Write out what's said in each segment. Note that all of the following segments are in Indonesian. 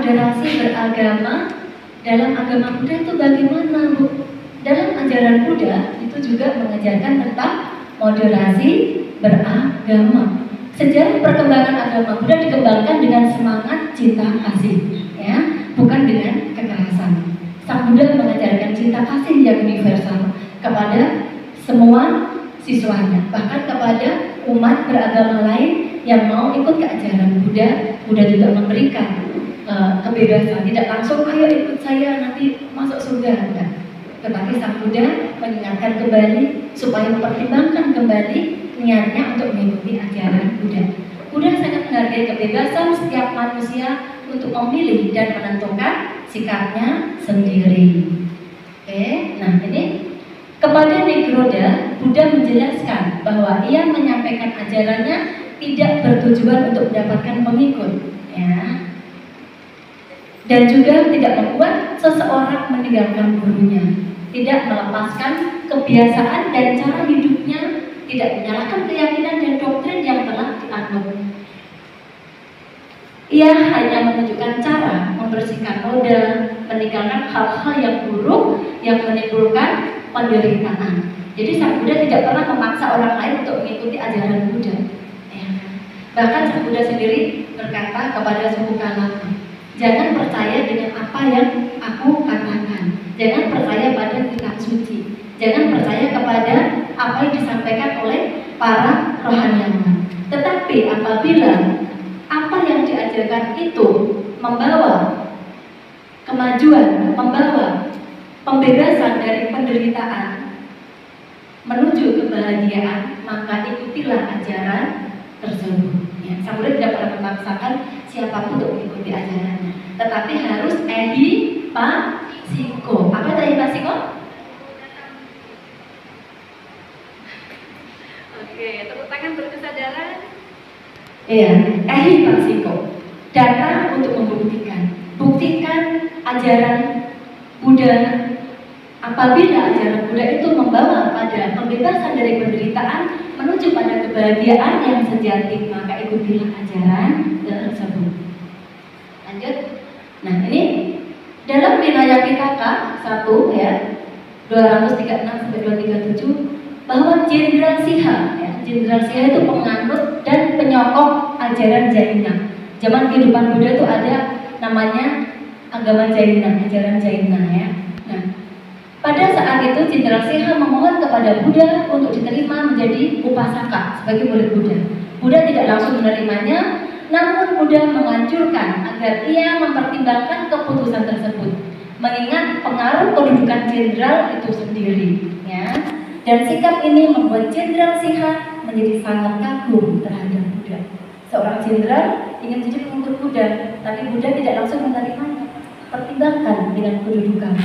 moderasi beragama dalam agama Buddha itu bagaimana, Bu? Dalam ajaran Buddha itu juga mengajarkan tentang moderasi beragama. Sejarah perkembangan agama Buddha dikembangkan dengan semangat cinta kasih, ya, bukan dengan kekerasan. Sang Buddha mengajarkan cinta kasih yang universal kepada semua siswanya, bahkan kepada umat beragama lain yang mau ikut ke ajaran Buddha. Buddha juga memberikan kebebasan, tidak langsung ayo ikut saya nanti masuk surga, enggak. Tetapi Sang Buddha mengingatkan kembali supaya mempertimbangkan kembali niatnya untuk mengikuti ajaran Buddha. Buddha sangat menghargai kebebasan setiap manusia untuk memilih dan menentukan sikapnya sendiri. Oke, nah ini kepada Nigroda, Buddha menjelaskan bahwa ia menyampaikan ajarannya tidak bertujuan untuk mendapatkan pengikut, ya, dan juga tidak membuat seseorang meninggalkan gurunya, tidak melepaskan kebiasaan dan cara hidupnya, tidak menyalahkan keyakinan dan doktrin yang telah dianut. Ia hanya menunjukkan cara membersihkan noda, meninggalkan hal-hal yang buruk yang menimbulkan penderitaan. Jadi Sang Buddha tidak pernah memaksa orang lain untuk mengikuti ajaran Buddha. Bahkan Sang Buddha sendiri berkata kepada suku Kalapa, jangan percaya dengan apa yang aku katakan, jangan percaya pada kitab suci, jangan percaya kepada apa yang disampaikan oleh para rohaniawan. Tetapi apabila apa yang diajarkan itu membawa kemajuan, membawa pembebasan dari penderitaan menuju kebahagiaan, maka ikutilah ajaran tersebut. Ya, Sang Buddha tidak pernah memaksakan siapapun untuk mengikuti ajarannya, tetapi harus ehipasiko. Apa itu ehipasiko? Oke, tepuk tangan berkesadaran. Iya, ehipasiko. Datang untuk membuktikan. Buktikan ajaran Buddha. Apabila ajaran Buddha itu membawa pada pembebasan dari penderitaan menuju pada kebahagiaan yang sejati, maka ikutilah ajaran tersebut. Lanjut. Nah, ini dalam Vinaya Pitaka 1 ya 236 sampai 237 bahwa Jenderal Siha, ya, Jenderal Siha itu penganut dan penyokong ajaran Jaina. Zaman kehidupan Buddha itu ada namanya agama Jaina, ajaran Jaina, ya. Nah, pada saat itu Jenderal Siha memohon kepada Buddha untuk diterima menjadi upasaka sebagai murid Buddha. Buddha tidak langsung menerimanya, namun Buddha menganjurkan agar ia mempertimbangkan keputusan tersebut, mengingat pengaruh kedudukan jenderal itu sendiri, ya. Dan sikap ini membuat Jenderal Siha menjadi sangat kagum terhadap Buddha. Seorang jenderal ingin menjadi pengikut Buddha, tapi Buddha tidak langsung menerimanya. Pertimbangkan dengan kedudukan,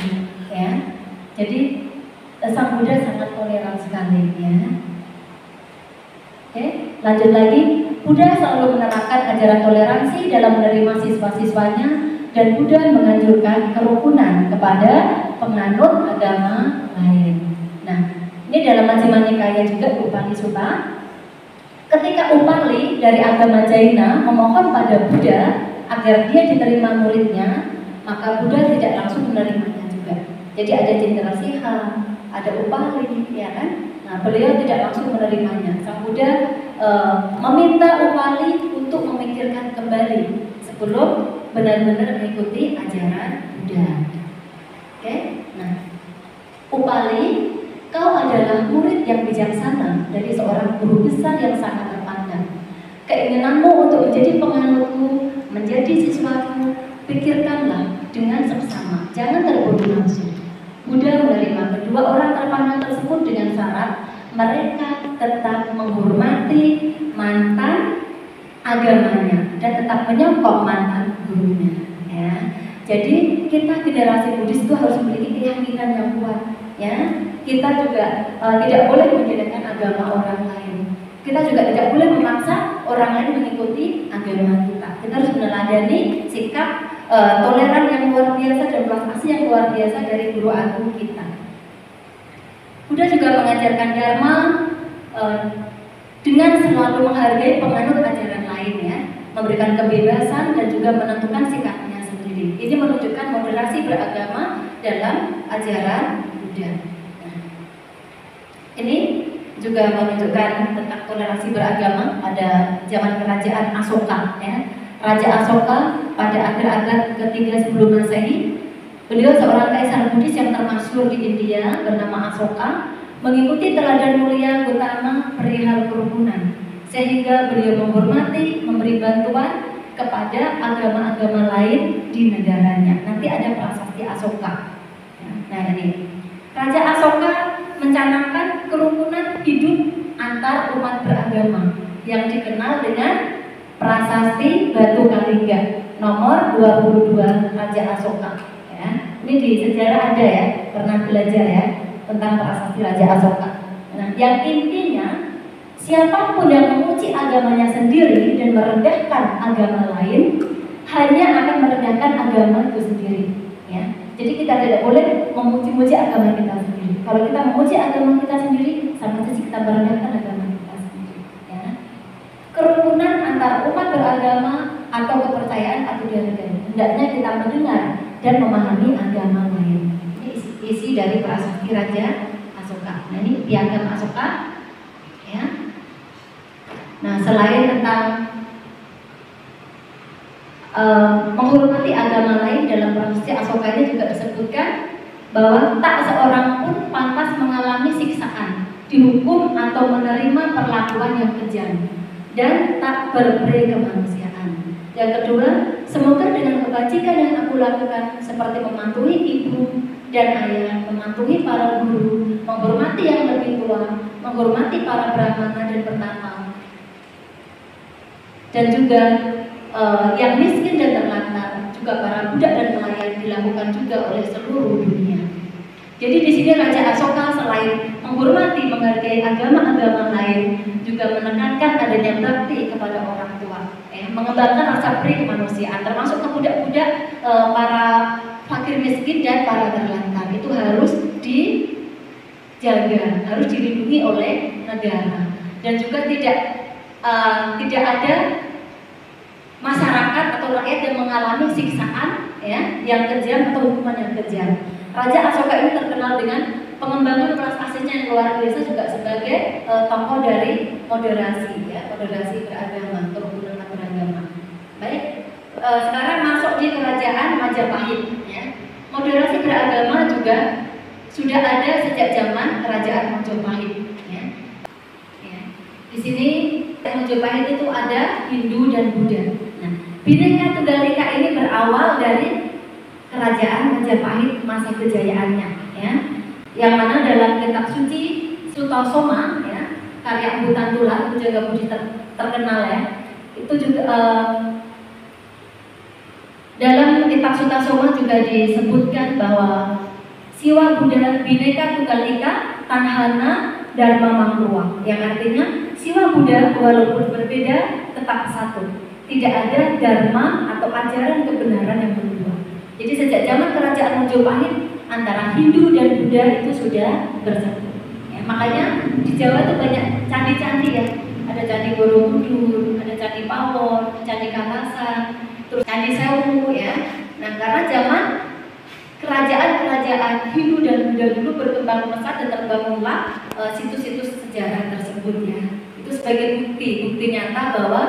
ya. Jadi Sang Buddha sangat toleran sekali, ya. Oke, lanjut lagi. Buddha selalu menerapkan ajaran toleransi dalam menerima siswa-siswanya, dan Buddha menganjurkan kerukunan kepada penganut agama lain. Nah, ini dalam Majjhima Nikaya juga Upali Sutta. Ketika Upali dari agama Jaina memohon pada Buddha agar dia diterima muridnya, maka Buddha tidak langsung menerimanya juga. Jadi ada Jenderal Siha, ada Upali, ya kan? Nah, beliau tidak langsung menerimanya. Sang Buddha meminta Upali untuk memikirkan kembali sebelum benar-benar mengikuti ajaran Buddha. Oke? Nah, Upali, kau adalah murid yang bijaksana dari seorang guru besar yang sangat terpandang. Keinginanmu untuk menjadi penganutku, menjadi siswaku, pikirkanlah dengan seksama, jangan terburu nafsu. Buddha menerima kedua orang terpandang tersebut dengan syarat mereka tetap menghormati mantan agamanya dan tetap menyokong mantan gurunya, ya. Jadi kita generasi Buddhis itu harus memiliki keyakinan yang kuat, ya. Kita juga tidak boleh menjadikan agama orang lain. Kita juga tidak boleh memaksa orang lain mengikuti agama kita. Kita harus meneladani sikap toleran yang luar biasa dan belas kasih yang luar biasa dari guru agung kita. Buddha juga mengajarkan dharma dengan selalu menghargai penganut ajaran lain, ya, memberikan kebebasan dan juga menentukan sikapnya sendiri. Ini menunjukkan moderasi beragama dalam ajaran Buddha. Nah, ini juga menunjukkan tentang toleransi beragama pada zaman kerajaan Asoka. Ya. Raja Asoka pada akhir abad ketiga sebelum Masehi, beliau seorang kaisar Buddhis yang termasyhur di India bernama Asoka, mengikuti teladan mulia Gautama perihal kerukunan, sehingga beliau menghormati, memberi bantuan kepada agama-agama lain di negaranya. Nanti ada prasasti Asoka. Nah ini, Raja Asoka mencanangkan kerukunan hidup antar umat beragama yang dikenal dengan Prasasti Batu Kalingga nomor 22 Raja Asoka. Ya. Ini di sejarah ada ya, pernah belajar ya tentang prasasti Raja Asoka. Nah, yang intinya siapapun yang memuji agamanya sendiri dan merendahkan agama lain hanya akan merendahkan agama itu sendiri. Ya. Jadi kita tidak boleh memuji-muji agama kita sendiri. Kalau kita memuji agama kita sendiri, sama saja kita merendahkan agama kita sendiri. Ya. Kerukunan antar umat beragama atau kepercayaan atau dihargai. Hendaknya kita mendengar dan memahami agama lain. Ini isi dari prasasti Raja Asoka. Nah ini piagam Asoka. Ya. Nah selain tentang menghormati agama lain, dalam prasasti Asoka ini juga disebutkan bahwa tak seorang pun pantas mengalami siksaan, dihukum atau menerima perlakuan yang kejam, dan tak berperi kemanusiaan. Yang kedua, semoga dengan kebajikan yang aku lakukan seperti mematuhi ibu dan ayah, mematuhi para guru, menghormati yang lebih tua, menghormati para brahmana dan petapa, dan juga yang miskin dan terlantar, juga para budak dan pelayan dilakukan juga oleh seluruh dunia. Jadi di sini Raja Asoka selain menghormati, menghargai agama-agama lain, juga menekankan adanya bakti kepada orang tua, mengembangkan rasa peri kemanusiaan, termasuk ke budak-budak, para fakir miskin dan para terlantar. Itu harus dijaga, harus dilindungi oleh negara, dan juga tidak ada masyarakat atau rakyat yang mengalami siksaan ya, yang kejam atau hukuman yang kejam. Raja Asoka ini terkenal dengan pengembangan prestasinya yang luar biasa, juga sebagai tokoh dari moderasi ya, moderasi beragama, kerukunan beragama. Baik, sekarang masuk di kerajaan Majapahit ya. Moderasi beragama juga sudah ada sejak zaman kerajaan Majapahit ya. Ya. Di sini Majapahit itu ada Hindu dan Buddha. Nah, Bhinneka Tunggal Ika ini berawal dari kerajaan Majapahit masa kejayaannya, ya. Yang mana dalam kitab suci Sutasoma, ya, karya Empu Tantula, penjaga Budi terkenal ya. Itu juga dalam kitab Sutasoma juga disebutkan bahwa Siwa Buddha Bhinneka Tunggal Ika Tanhana Dharma Mangkuwa, yang artinya Siwa Buddha walaupun berbeda tetap satu. Tidak ada dharma atau ajaran kebenaran yang kedua. Jadi sejak zaman kerajaan Majapahit antara Hindu dan Buddha itu sudah bersatu. Ya, makanya di Jawa itu banyak candi-candi ya. Ada candi Borobudur, ada candi Pawon, candi Kalasan, terus candi Sewu ya. Nah karena zaman kerajaan-kerajaan Hindu dan Buddha dulu berkembang pesat dan terbangunlah situs-situs sejarah tersebut ya. Itu sebagai bukti nyata bahwa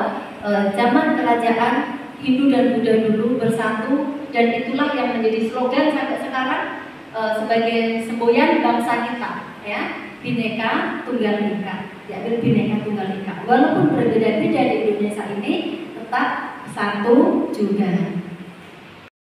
zaman kerajaan Hindu dan Buddha dulu bersatu, dan itulah yang menjadi slogan sampai sekarang sebagai semboyan bangsa kita ya, Bhinneka Tunggal Ika, yaitu Bhinneka Tunggal Ika. Walaupun berbeda-beda di Indonesia ini tetap satu juga.